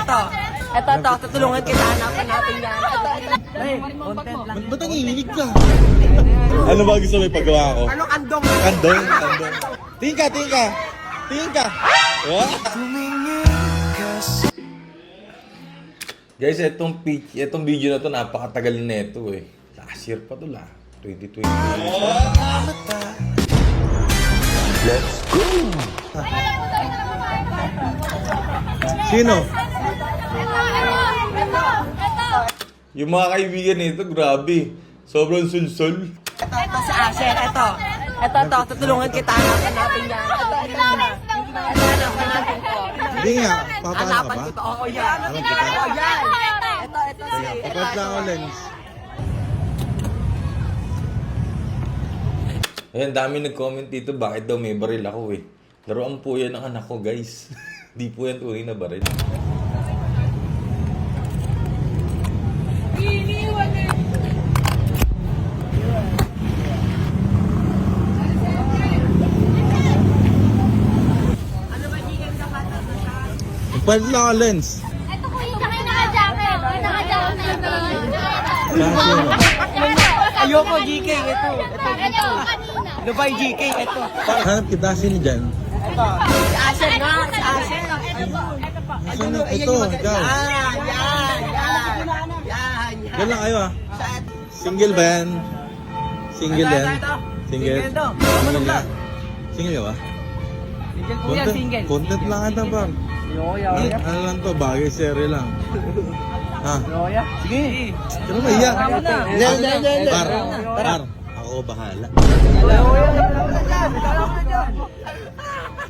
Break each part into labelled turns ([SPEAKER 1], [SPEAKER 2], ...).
[SPEAKER 1] Ito, tutulungan kita, hanapin natin yan.
[SPEAKER 2] Ba't nanginginig ka? Ano ba gusto mo ipagawa ko?
[SPEAKER 1] Ano kandong?
[SPEAKER 2] Kandong. Tingin ka. Oh. Guys, itong video na to napakatagal na ito eh. Last year pa to 2020. Let's go! Sino? Yung mga kaibigan nito, grabe. Sobrang sulsol.
[SPEAKER 1] Ito si Asher, ito, tutulungan kita, hanapin natin yan. Ito, hanapin natin to.
[SPEAKER 2] Hindi nga, papaan ka
[SPEAKER 1] Hanapan
[SPEAKER 2] ba?
[SPEAKER 1] kita, oo yan.
[SPEAKER 2] Alam kita.
[SPEAKER 1] Oo yan. Ito si...
[SPEAKER 2] Papas lang ako, Lens. Ayan, dami nag-comment dito, bakit daw may baril ako eh. Laruan po yan ng anak ko, guys. Di po yan tunay na baril. Palit lang ako, Lens.
[SPEAKER 3] Ito ko yung naka-jacket. Naka-jacket.
[SPEAKER 1] Ayoko, GK, ito.
[SPEAKER 3] Ito, kanina.
[SPEAKER 1] Ano ba yung GK? Ito.
[SPEAKER 2] Hanap kita, sino dyan?
[SPEAKER 1] Si Asher nga, si Asher.
[SPEAKER 2] Sino? Ito, ikaw.
[SPEAKER 1] Yan.
[SPEAKER 2] Yan lang kayo ah. Single ba yan? Single yan? Single? Single ka? Single ka ba?
[SPEAKER 1] Single po yan, single.
[SPEAKER 2] Content lang ata pa. Ano lang to, bagay seri lang. Ha?
[SPEAKER 1] Sige.
[SPEAKER 2] Pero maiya.
[SPEAKER 1] Tama na.
[SPEAKER 2] Par, ako bahala.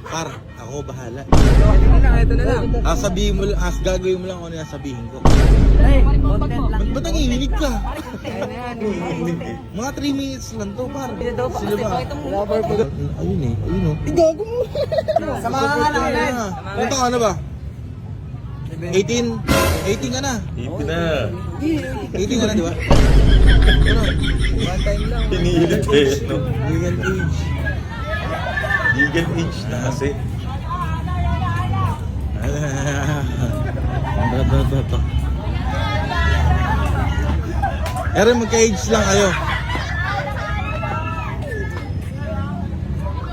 [SPEAKER 2] Par, ako bahala.
[SPEAKER 1] Ito na lang.
[SPEAKER 2] Sabihin mo lang, gagawin mo lang kung ano yung sabihin ko.
[SPEAKER 1] Content lang.
[SPEAKER 2] Ba't nanginginig ka? Mga 3 minutes lang to, par. Sila ba? Ayun eh, ayun oh. Gago mo.
[SPEAKER 1] Samahan ka lang ulit.
[SPEAKER 2] Ilan taon ka na ba? 18? 18 ka na? 18 na. 18 ka na, di ba? Ano?
[SPEAKER 1] One time lang.
[SPEAKER 2] Pinilit eh, no? Legal age. Legal age na kasi. Ito. Ere, magka-age lang kayo.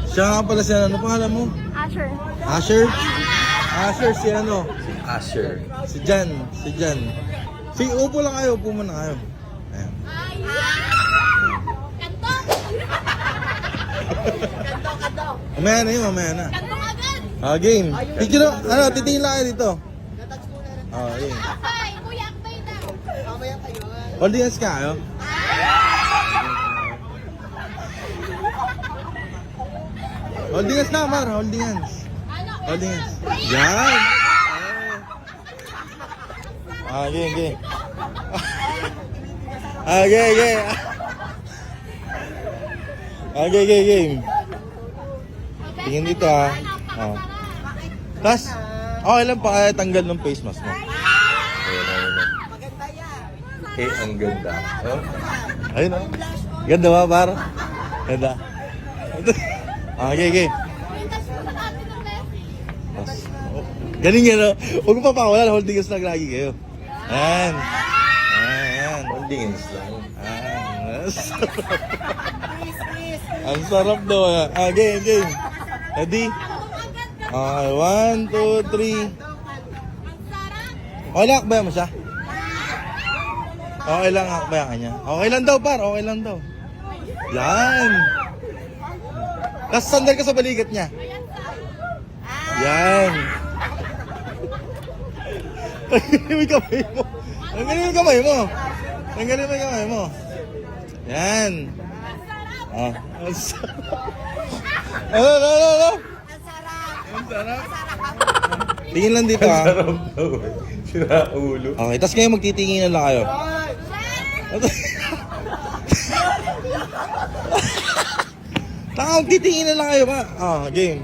[SPEAKER 2] Siya nga pala si ano pangalan mo?
[SPEAKER 3] Asher.
[SPEAKER 2] Asher? Asher si ano?
[SPEAKER 4] Asher.
[SPEAKER 2] Si Jan. Sige, upo lang kayo. Upo muna kayo. Ayan. Mamaya na yun, mamaya na.
[SPEAKER 3] Kantong agad.
[SPEAKER 2] Game. Picture, ano, titingin lang kayo dito. Game.
[SPEAKER 3] Akbay. Kuya, akbay daw.
[SPEAKER 2] Holding hands ka kayo? Holding hands na, Mar. Holding hands. Holding hands. Yan. Game. Game. Tingin dito ah. Tapos, okay lang pa kaya tanggal ng face mask mo.
[SPEAKER 4] Eh, ang ganda. Oh?
[SPEAKER 2] Ayun oh. Ganda ba, Par? Ganda. Okay. Galing yan oh. Huwag mo papakawalan, holding hands lang lagi kayo. Ayan.
[SPEAKER 4] Holding hands lang.
[SPEAKER 2] Ang sarap daw. Game. Ready? Okay, 1, 2, 3. Okay lang, akbayan mo siya? Okay lang, akbayan ka niya. Okay lang daw, Par. Okay lang daw. Yan. Tapos sandal ka sa balikat niya. Yan. Tanggalin mo yung kamay mo. Tanggalin mo yung kamay mo. Yan. Ang sarap. Ano? Ang sarap. Tingin lang dito ah.
[SPEAKER 4] Sarap daw eh. Sira ulo.
[SPEAKER 2] Okay, tapos ngayon magtitinginan lang kayo. Magtitinginan lang kayo ba? Game.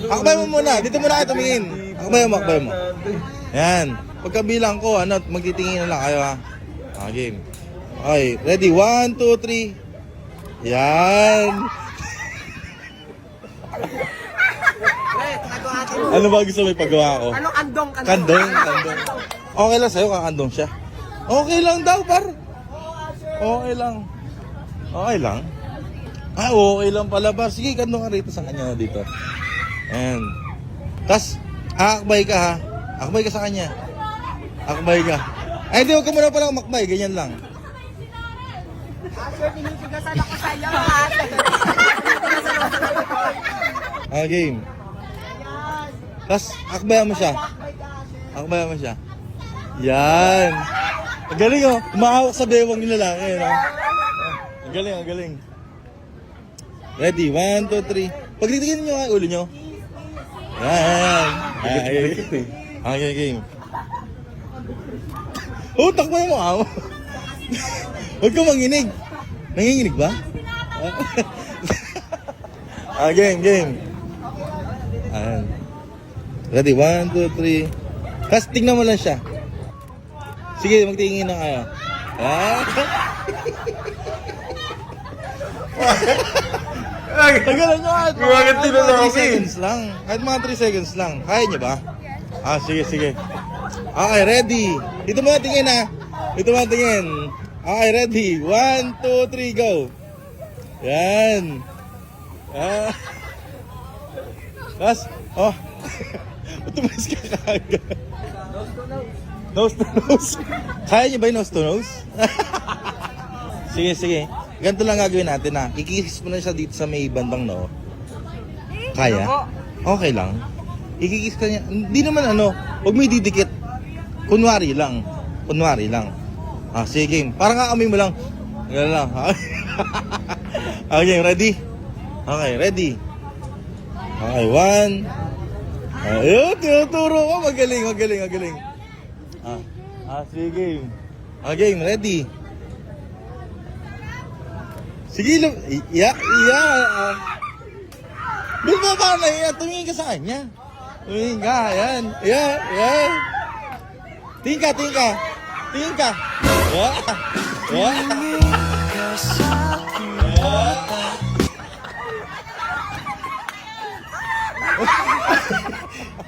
[SPEAKER 2] Akbay mo muna. Dito muna kayo tumingin. Akbay mo. Yan. Pagkabilang ko, magtitinginan lang kayo ha. Game. Okay, ready? 1, 2, 3. Yan. Ano ba gusto mo ipagawa ko?
[SPEAKER 1] Ano kandong?
[SPEAKER 2] Kandong. Okay lang sa'yo, kakandong siya. Okay lang daw, par. Okay lang. Okay lang. Ah, okay lang pala, par. Sige, kandong ka rito sa kanya dito. Ayan. Tapos, akbay ka ha. Akbay ka sa kanya. Akbay ka. Ay, hindi, huwag ka muna palang makbay. Ganyan lang. Ah, game. Tapos, akbayan mo siya. Akbayan mo siya. Yan. Ang galing oh. Umahawak sa bewang nila lang. Ayan oh. Ang galing, ang galing. Ready? 1, 2, 3. Pagtitigin nyo nga ulo nyo. Yan. Okay, game. Oh, takbo mo ah. Huwag ka manginig. Nanginginig ba? Ah, game. Ayan. Ready? 1, 2, 3. Tapos tingnan mo lang siya. Sige, magtingin na kayo. Ah. Tagalan nyo kahit
[SPEAKER 4] Bakit
[SPEAKER 2] mga
[SPEAKER 4] tinanong
[SPEAKER 2] 3 seconds lang. Kahit mga 3 seconds lang. Kaya nyo ba? Ah, sige. Okay, ready. Dito mo tingin ha. Dito mo tingin. Okay, ready. 1, 2, 3, go. Yan. Ah. Tapos, oh. Tumalis ka kagad. Nose to nose. Kaya nyo ba yung nose to nose? Sige. Ganito lang gagawin natin ha. Ikikis mo na siya dito sa may bandang no. Kaya? Okay lang. Ikikis ka niya. Hindi naman ano. Huwag mo ididikit. Kunwari lang. Ah, sige game. Parang kaamoy mo lang. Ganun lang. Okay, ready? Okay, ready? Okay, 1. Ayun, tinuturo ko. Magaling. Sige game. Okay, game, ready? Sige, Bil mo ba na yan? Tumingin ka sa kanya. Tumingin ka, yan. Tingin ka.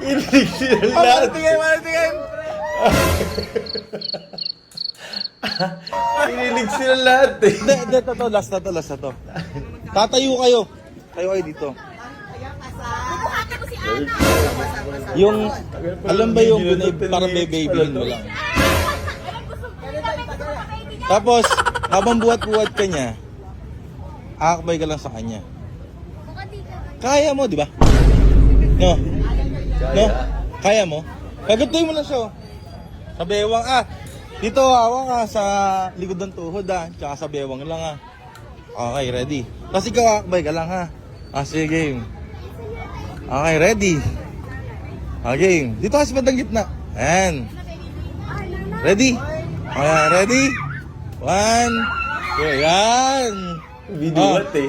[SPEAKER 4] Inilig sila lahat.
[SPEAKER 2] Tingin.
[SPEAKER 4] Inilig sila lahat eh.
[SPEAKER 2] Hindi, to. Last na to. Tatayo kayo. Tayo kayo dito. Yung, alam ba yung parang babyhin mo lang. Tapos, habang buhat-buhat ka niya, akbay ka lang sa kanya. Kaya mo, di ba? No? Kaya mo? Kagantuin mo lang siya. Sa bewang, dito, hawak ka sa likod ng tuhod, tsaka sa bewang lang, Okay, ready. Tapos ikaw, akbay ka lang, sige, game. Okay, ready. Okay, dito ka sa bandang gitna. Ayan. Ready? Okay, ready? 1, 2, yan.
[SPEAKER 4] Video what eh.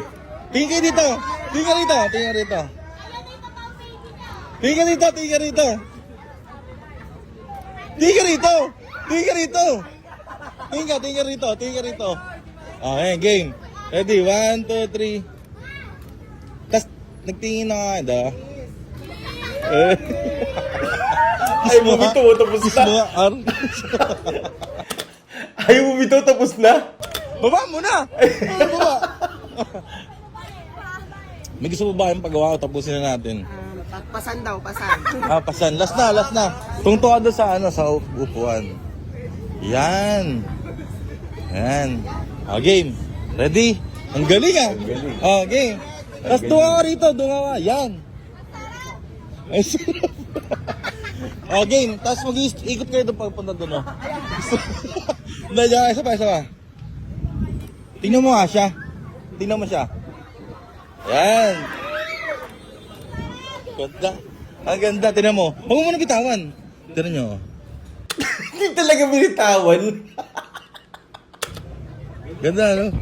[SPEAKER 2] Tingin ka dito. Tingin ka rito. Okay, game. Ready? 1, 2, 3. Tas, nagtingin na nga, da.
[SPEAKER 4] Ay, bumito, tapos na. Ay, bumito, tapos na.
[SPEAKER 2] Baba mo na! Baba! May gusto mo ba kayong pagawa ko? Tapusin na natin.
[SPEAKER 1] Pasan.
[SPEAKER 2] Pasan. Last na. Tungtong ka doon sa, sa upuan. Yan. Game. Ready? Ang galing game. Tapos dunga ka rito. Yan. Ay, sarap. Game. Tapos mag-ikot kayo doon pagpunta doon. Isa pa. Tingnan mo nga siya. Yan. Ganda. Ang ganda. Tingnan mo. Huwag mo muna bitawan. Tingnan nyo.
[SPEAKER 4] Hindi talaga binitawan.
[SPEAKER 2] Ganda, no?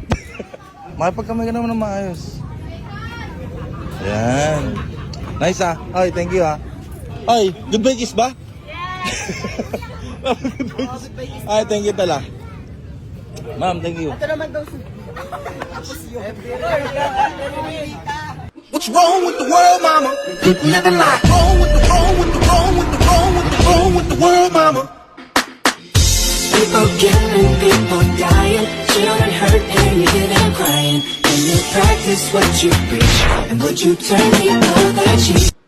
[SPEAKER 2] Makipagkamay ka naman ng maayos. Yan. Nice, Ay, thank you, Ay, goodbye kiss ba? Ay, thank you tala. Ma'am, thank you.
[SPEAKER 1] Ito naman daw si...
[SPEAKER 5] What's wrong with the world, mama? Living like wrong with the wrong with the wrong with the wrong with the wrong with the world, mama.
[SPEAKER 6] People killing, people dying, children hurt and you hear them crying. Can you practice what you preach? And would you turn people that cheat?